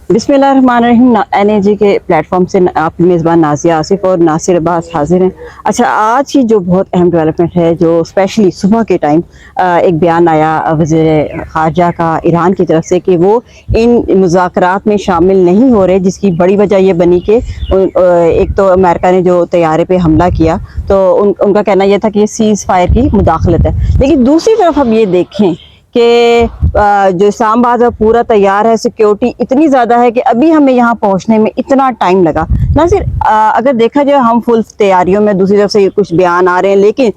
बिस्मिल्लाहिर्रहमानिर्रहीम। NAG के platform से आपकी मेज़बान नाज़िया आसिफ और नासिर अब्बास हाजिर हैं। अच्छा, आज की जो बहुत अहम डेवलपमेंट है, जो स्पेशली सुबह के टाइम एक बयान आया वज़ीर ख़ारजा का ईरान की तरफ से कि वो इन मुज़ाकरात में शामिल नहीं हो रहे, जिसकी बड़ी वजह ये बनी कि एक तो अमेरिका ने जो तैयारे पे हमला किया तो उनका कहना यह था कि ये सीज़ फायर की मुदाखलत है। लेकिन दूसरी तरफ हम ये देखें कि जो इस्लामाबाद है पूरा तैयार है, सिक्योरिटी इतनी ज़्यादा है कि अभी हमें यहाँ पहुँचने में इतना टाइम लगा। ना सिर्फ अगर देखा जाए हम फुल तैयारियों में, दूसरी तरफ से कुछ बयान आ रहे हैं, लेकिन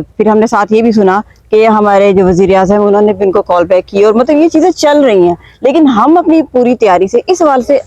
फिर हमने साथ ये भी सुना कि हमारे जो वज़ीर आज़म उन्होंने भी उनको कॉल बैक की, और मतलब ये चीज़ें चल रही हैं। लेकिन हम अपनी पूरी तैयारी से इस सवाल से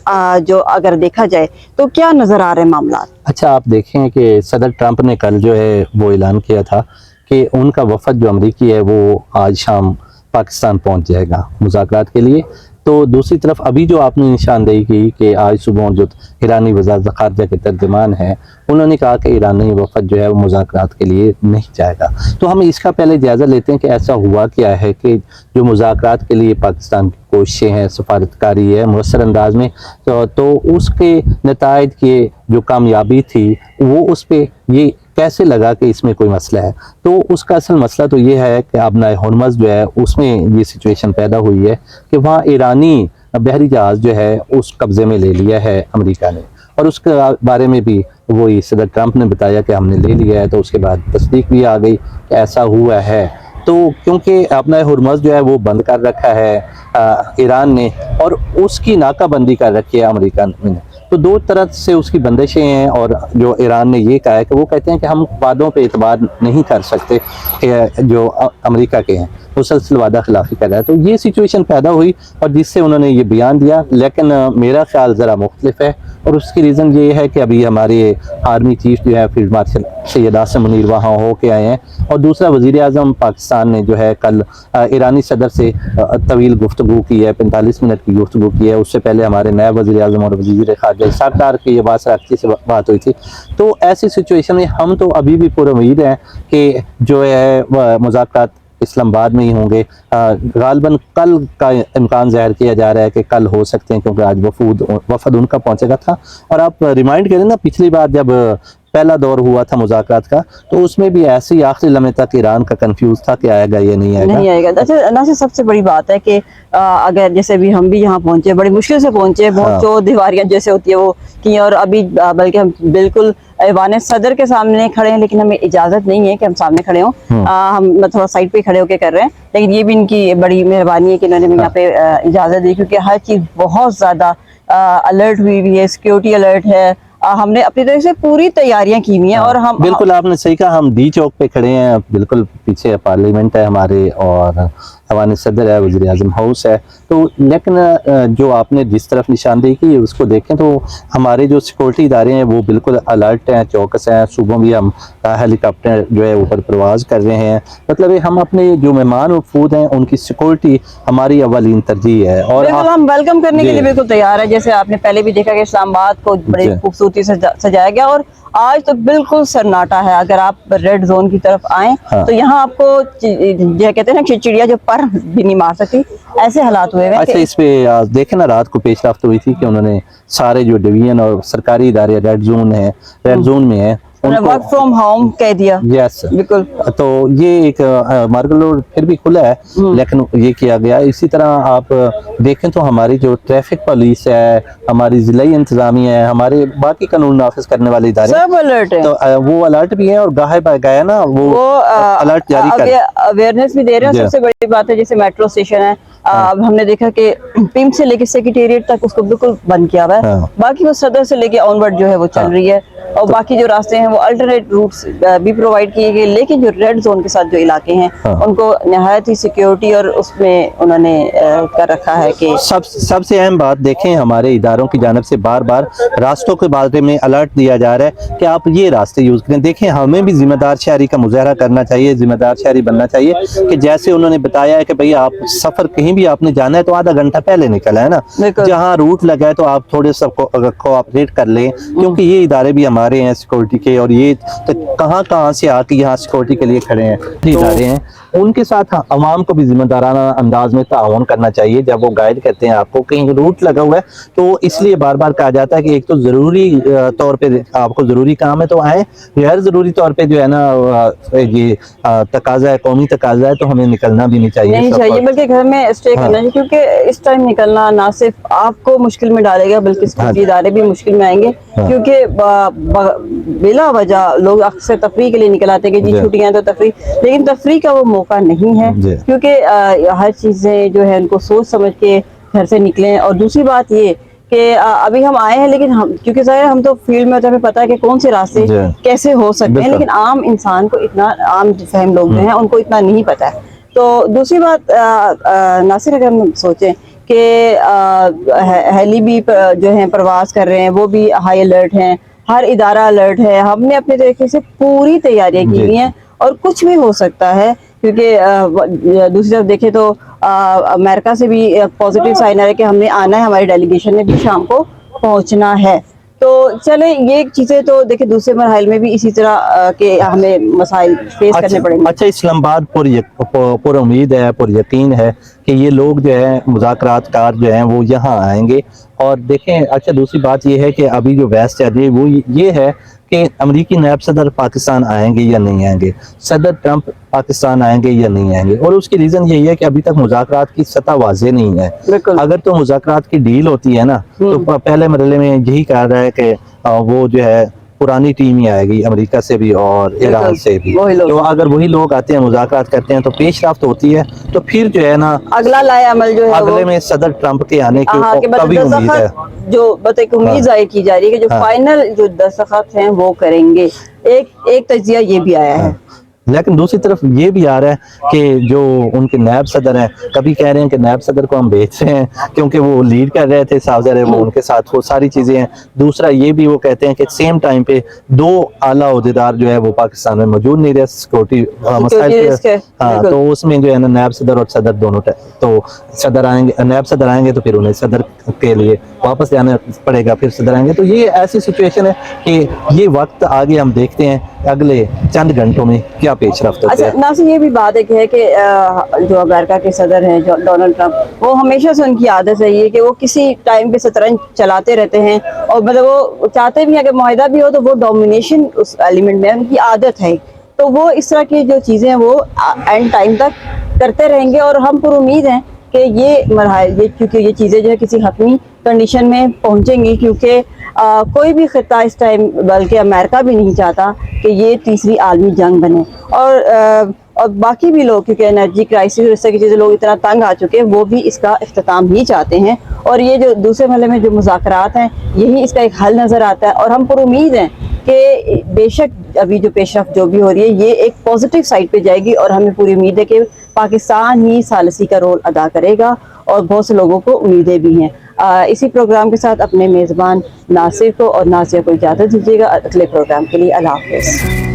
जो अगर देखा जाए तो क्या नज़र आ रहे हैं मामला? अच्छा, आप देखें कि सदर ट्रंप ने कल जो है वो ऐलान किया था कि उनका वफद जो अमरीकी है वो आज शाम पाकिस्तान पहुंच जाएगा मुज़ाकरात के लिए। तो दूसरी तरफ अभी जो आपने निशानदेही की कि आज सुबह जो ईरानी वज़ारत ख़ारजा के तर्जुमान हैं उन्होंने कहा कि ईरानी वफद जो है वो मुज़ाकरात के लिए नहीं जाएगा। तो हम इसका पहले जायज़ा लेते हैं कि ऐसा हुआ क्या है कि जो मुज़ाकरात के लिए पाकिस्तान की कोशिशें हैं, सफारतकारी है मुयस्सर अंदाज में, तो उसके नताइज की जो कामयाबी थी वो उस पर ये कैसे लगा कि इसमें कोई मसला है। तो उसका असल मसला तो ये है कि अपना हरमज़ जो है उसमें ये सिचुएशन पैदा हुई है कि वहाँ ईरानी बहरी जहाज़ जो है उस कब्ज़े में ले लिया है अमेरिका ने, और उसके बारे में भी वही सदर ट्रंप ने बताया कि हमने ले लिया है। तो उसके बाद तस्दीक भी आ गई कि ऐसा हुआ है। तो क्योंकि अपना हरमज़ जो है वो बंद कर रखा है ईरान ने, और उसकी नाकाबंदी कर रखी है अमेरिका ने, तो दो तरह से उसकी बंदिशें हैं। और जो ईरान ने ये कहा है कि वो कहते हैं कि हम वादों पे एतबार नहीं कर सकते जो अमेरिका के हैं, मुसलसल वादा खिलाफी कर रहा है। तो ये सिचुएशन पैदा हुई और जिससे उन्होंने ये बयान दिया। लेकिन मेरा ख्याल ज़रा मुख्तलिफ है, और उसकी रीज़न ये है कि अभी हमारे आर्मी चीफ जो है फील्ड मार्शल सैयद आसिम मुनीर वहाँ हो के आए हैं, और दूसरा वज़ीर आज़म पाकिस्तान ने जो है कल ईरानी सदर से तवील गुफ्तगू की है, 45 मिनट की गुफ्तगू की है। उससे पहले हमारे नायब वज़ीर आज़म और वज़ीर ख़ारजा सरकार की ये बात से बात हुई थी। तो ऐसी सिचुएशन में हम तो अभी भी पूरी उम्मीद है कि जो है मुज़ाकरात इस्लामाबाद में ही होंगे। गालबन कल का इम्कान ज़ाहिर किया जा रहा है कि कल हो सकते हैं, क्योंकि आज वफद उनका पहुंचेगा था। और आप रिमाइंड करें ना, पिछली बार जब पहला दौर हुआ था मुज़ाकरात का, तो उसमें भी ऐसे ही आखिरी लम्हे तक ईरान का कंफ्यूज था कि आएगा या नहीं आएगा। अच्छा, ना से सबसे बड़ी बात है कि अगर जैसे भी हम भी यहाँ पहुंचे, बड़ी मुश्किल से पहुंचे, बहुत चौध दीवारियाँ जैसे होती है वो की, और अभी बल्कि हम बिल्कुल ऐवान सदर के सामने खड़े हैं, लेकिन हमें इजाज़त नहीं है कि हम सामने खड़े हों। हम थोड़ा साइड पे खड़े होकर कर रहे हैं, लेकिन ये भी इनकी बड़ी मेहरबानी है कि इन्होंने यहाँ पे इजाज़त दी, क्योंकि हर चीज़ बहुत ज़्यादा अलर्ट हुई है, सिक्योरिटी अलर्ट है। हमने अपनी तरफ से पूरी तैयारियां की हुई हैं। और हम बिल्कुल आपने सही कहा, हम डी चौक पे खड़े हैं, बिल्कुल पीछे पार्लियामेंट है हमारे और ऐवान सदर है, वज़ीर आज़म हाउस है। तो लेकिन जो आपने जिस तरफ निशानदेही की उसको देखें तो हमारे जो सिक्योरिटी इदारे हैं वो बिल्कुल अलर्ट हैं, चौकस हैं। सुबह भी हम हेलीकॉप्टर जो है ऊपर परवाज कर रहे हैं। मतलब हम अपने जो मेहमान वफूद हैं उनकी सिक्योरिटी हमारी अव्वलीन तरजीह है, और हम वेलकम करने के लिए बिल्कुल तैयार है। जैसे आपने पहले भी देखा कि इस्लामाबाद को बड़ी खूबसूरती से सजाया गया, और आज तो बिल्कुल सन्नाटा है। अगर आप रेड जोन की तरफ आए तो यहाँ आपको जो कहते हैं ना चिड़िया जो पर भी नहीं मार सकती, ऐसे हालात हुए हैं। अच्छा, इस पे देखे ना, रात को पेशरफ्त हुई थी कि उन्होंने सारे जो डिवीजन और सरकारी इदारे रेड जोन में है, वर्क फ्रॉम होम कह दिया। यस, बिल्कुल। तो ये एक मार्गल रोड फिर भी खुला है, लेकिन ये किया गया। इसी तरह आप देखें तो हमारी जो ट्रैफिक पुलिस है, हमारी जिलाई इंतजामिया है, हमारे बाकी कानून नाफिज करने वाले इदारे सब अलर्ट है। तो वो अलर्ट भी है, और गाहे गया ना वो अलर्ट जारी कर अवेयरनेस भी दे रहे हैं। सबसे बड़ी बात है जैसे मेट्रो स्टेशन है, हमने देखा कि पिंप से लेके सेक्रेटेरिएट तक उसको बिल्कुल बंद किया हुआ है। बाकी वो सदर से लेके ऑनवर्ड जो है वो चल रही है, और बाकी जो रास्ते हैं वो अल्टरनेट रूट्स भी प्रोवाइड किए गए। लेकिन जो रेड जोन के साथ जो इलाके हैं उनको निहायत ही सिक्योरिटी और उसमें उन्होंने कर रखा है कि सबसे अहम बात देखें, हमारे इदारों की जानिब से बार बार रास्तों के बारे में अलर्ट दिया जा रहा है कि आप ये रास्ते यूज करें। देखें, हमें भी जिम्मेदार शहरी का मुजाहरा करना चाहिए, जिम्मेदार शहरी बनना चाहिए कि जैसे उन्होंने बताया है कि भाई आप सफर कहीं भी आपने जाना है तो आधा घंटा पहले निकला है ना, जहाँ रूट लगा है तो आप थोड़े सा कोऑपरेट कर लें, क्योंकि ये इदारे भी हमारे हैं सिक्योरिटी के, और ये तो कहाँ कहाँ से आके यहाँ सिक्योरिटी के लिए खड़े हैं इदारे हैं, उनके साथ अवाम को भी जिम्मेदाराना अंदाज में ताउन करना चाहिए। जब वो गाइड करते हैं आपको, कहीं रूट लगा हुआ है तो इसलिए बार बार कहा जाता है कि एक तो ज़रूरी तौर पे आपको ज़रूरी काम है तो आए, गैर ज़रूरी तौर पे जो है ना ये तकाजा है, कौमी तकाजा है, तो हमें निकलना भी नहीं चाहिए। नहीं चाहिए, बल्कि घर में स्टे करना चाहिए, क्योंकि इस टाइम निकलना ना सिर्फ आपको मुश्किल में डालेगा बल्कि सिक्योरिटी इदारे भी मुश्किल में आएंगे, क्योंकि बिला वजह लोग अक्सर तफरीह के लिए निकल आते हैं कि जी छुट्टियां तो तफरीह, लेकिन तफरीह का वो मौका नहीं है, क्योंकि हर चीज़ें जो है उनको सोच समझ के घर से निकलें। और दूसरी बात ये कि अभी हम आए हैं, लेकिन हम क्योंकि ज़ाहिर हम तो फील्ड में होते हैं, हमें पता है कि कौन से रास्ते कैसे हो सकते हैं, लेकिन आम इंसान को इतना, आम फहम लोग जो हैं उनको इतना नहीं पता है। तो दूसरी बात नासिर, अगर हम सोचें कि हेली भी जो है प्रवास कर रहे हैं, वो भी हाई अलर्ट हैं, हर इदारा अलर्ट है, हमने अपने तरीके से पूरी तैयारियां की हुई हैं और कुछ भी हो सकता है, क्योंकि दूसरी तरफ देखें तो अमेरिका से भी पॉजिटिव साइन आ रहा है कि हमने आना है, हमारी डेलीगेशन ने भी शाम को पहुंचना है। तो चले ये चीज़ें तो देखिए दूसरे मरहल में भी इसी तरह के हमें मसाइल फेस करने पड़ेंगे। अच्छा, इस्लामाबाद पर उम्मीद है, पर यकीन है कि ये लोग जो है मुज़ाकरातकार जो हैं वो यहाँ आएंगे। और देखें, अच्छा दूसरी बात ये है कि अभी जो बहस चल रही है वो ये है कि अमरीकी नायब सदर पाकिस्तान आएंगे या नहीं आएंगे, सदर ट्रंप पाकिस्तान आएंगे या नहीं आएंगे। और उसकी रीज़न यही है कि अभी तक मुज़ाकरात की सतह वाज़ेह नहीं है। अगर तो मुज़ाकरात की डील होती है ना, तो पहले मरहले में यही कहा रहा है कि वो जो है पुरानी टीम ही आएगी, अमेरिका से भी और ईरान से भी। तो अगर वही लोग आते हैं, मुज़ाकरात करते हैं, तो पेशरफ्त होती है, तो फिर जो है ना अगला लाए अमल जो है अगले में सदर ट्रंप के आने की कभी उम्मीद है, जो एक उम्मीद जाहिर की जा रही है कि जो फाइनल जो दस्तखत हैं वो करेंगे। एक तजिया ये भी आया है। लेकिन दूसरी तरफ ये भी आ रहा है कि जो उनके नायब सदर हैं, कभी कह रहे हैं कि नायब सदर को हम बेच रहे हैं क्योंकि वो लीड कर रहे थे, साफ ज़ाहिर है वो उनके साथ वो सारी चीज़ें हैं। दूसरा ये भी वो कहते हैं कि सेम टाइम पे दो आला ओहदेदार जो है वो पाकिस्तान में मौजूद नहीं रहे सिक्योरिटी मसाइल, हाँ, तो उसमें जो है ना नायब सदर और सदर दोनों, तो सदर आएंगे, नायब सदर आएंगे तो फिर उन्हें सदर के लिए वापस जाना पड़ेगा, फिर सदर आएंगे। तो ये ऐसी सिचुएशन है कि ये वक्त आगे हम देखते हैं अगले चंद घंटों में क्या पेशरफ्त होती है। अच्छा नासिर, ये भी बात एक है कि जो अमेरिका के सदर हैं डोनाल्ड ट्रंप, वो हमेशा से उनकी आदत है ये कि वो किसी टाइम पे शतरंज चलाते रहते हैं, और मतलब वो चाहते भी हैं कि मुआहिदा भी हो तो वो डोमिनेशन उस एलिमेंट में उनकी आदत है। तो वो इस तरह की जो चीज़ें हैं वो एंड टाइम तक करते रहेंगे, और हम पर उम्मीद हैं कि ये मरहल, क्योंकि ये चीज़ें जो है किसी हतमी कंडीशन में पहुँचेंगी, क्योंकि कोई भी खिता इस टाइम, बल्कि अमेरिका भी नहीं चाहता कि ये तीसरी आलमी जंग बने। और बाकी भी लोग, क्योंकि एनर्जी क्राइसिस और इस तरह की चीज़ें लोग इतना तंग आ चुके हैं, वो भी इसका इख्तिताम ही चाहते हैं। और ये जो दूसरे महले में जो मुज़ाकरात हैं, यही इसका एक हल नज़र आता है। और हम पर उम्मीद हैं कि बेशक अभी जो पेशरफ्त जो भी हो रही है ये एक पॉजिटिव साइड पे जाएगी, और हमें पूरी उम्मीद है कि पाकिस्तान ही सालसी का रोल अदा करेगा, और बहुत से लोगों को उम्मीदें भी हैं। इसी प्रोग्राम के साथ अपने मेज़बान नासिर को और नासिया को इजाज़त दीजिएगा। अगले प्रोग्राम के लिए अल्लाह हाफ़िज़।